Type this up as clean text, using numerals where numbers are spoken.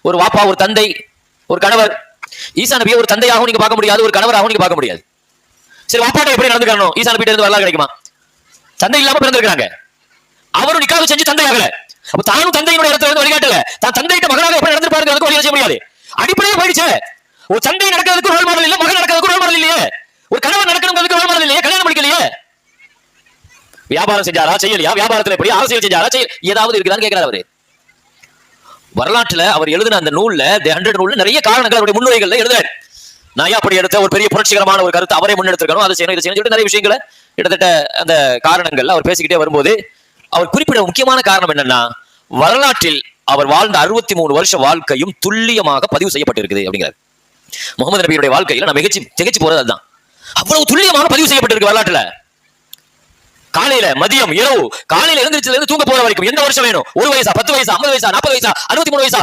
ஒரு வாப்பா, ஒரு தந்தை, ஒரு கணவர். ஈசா நபியை ஒரு தந்தையாகவும் நீங்க பார்க்க முடியாது, ஒரு கணவராகவும் நீங்க பார்க்க முடியாது. சரி, வாப்பாட்ட எப்படி நடந்துக்கணும்? ஈசா நபிட்ட இருந்து வரலாறு கிடைக்குமா? தந்தை இல்லாம பிறந்திருக்காங்க. அவரும் நிக்காக செஞ்சு தந்தை ஆகல. அப்ப தானும் தந்தையினுடைய இடத்துல இருந்து வழிகாட்டல. தான் தந்தையிட்ட மகனாக எப்படி நடந்துப்பாருங்கிறதுக்கு வழி செய்ய முடியாது. அடிப்படையே போயிடுச்சு. ஒரு தந்தை நடக்கிறதுக்கு ரோல் மாடல் இல்ல, மகன் நடக்கிறதுக்கு ரோல் மாடல் இல்லையே. ஒரு கணவன் நடக்கிறதுக்கு ரோல் மாடல் இல்லையே, கல்யாணம் பண்ணிக்கலையே. வியாபாரம் செஞ்சாரா, செய்யலையா? வியாபாரத்துல எப்படி? அரசியல் செஞ்சாரா, ஏதாவது இருக்குதான்னு கேட்கிறார் அவரு. வரலாற்றுல அவர் எழுதின அந்த நூல்ல, தி 100 நூல்ல நிறைய காரணங்கள் அவருடைய முன்னுரைகள்ல எழுதுறாரு. நான் அப்படி எடுத்த ஒரு பெரிய புரட்சிகரமான ஒரு கருத்து அவரே முன்னெடுத்திருக்கணும், அதை செய்யணும், இதை செய்யணும், நிறைய விஷயங்களை கிட்டத்தட்ட அந்த காரணங்கள்ல அவர் பேசிக்கிட்டே வரும்போது அவர் குறிப்பிட முக்கியமான காரணம் என்னன்னா, வரலாற்றில் அவர் வாழ்ந்த 63 வருஷ வாழ்க்கையும் துல்லியமாக பதிவு செய்யப்பட்டிருக்குது அப்படிங்கிறார். முகமது நபியுடைய வாழ்க்கையில நான் திகைச்சு போறது அதுதான். அவ்வளவு துல்லியமாக பதிவு செய்யப்பட்டிருக்கு வரலாற்றுல. காலையில, மதியம், இரவு, காலையில எழுந்திரிச்சதுல இருந்து தூங்க போற வரைக்கும் எந்த வருஷம் வேணும், 1 வயசா, 10 வயசா, 50 வயசா, 40 வயசா, 63 வயசா,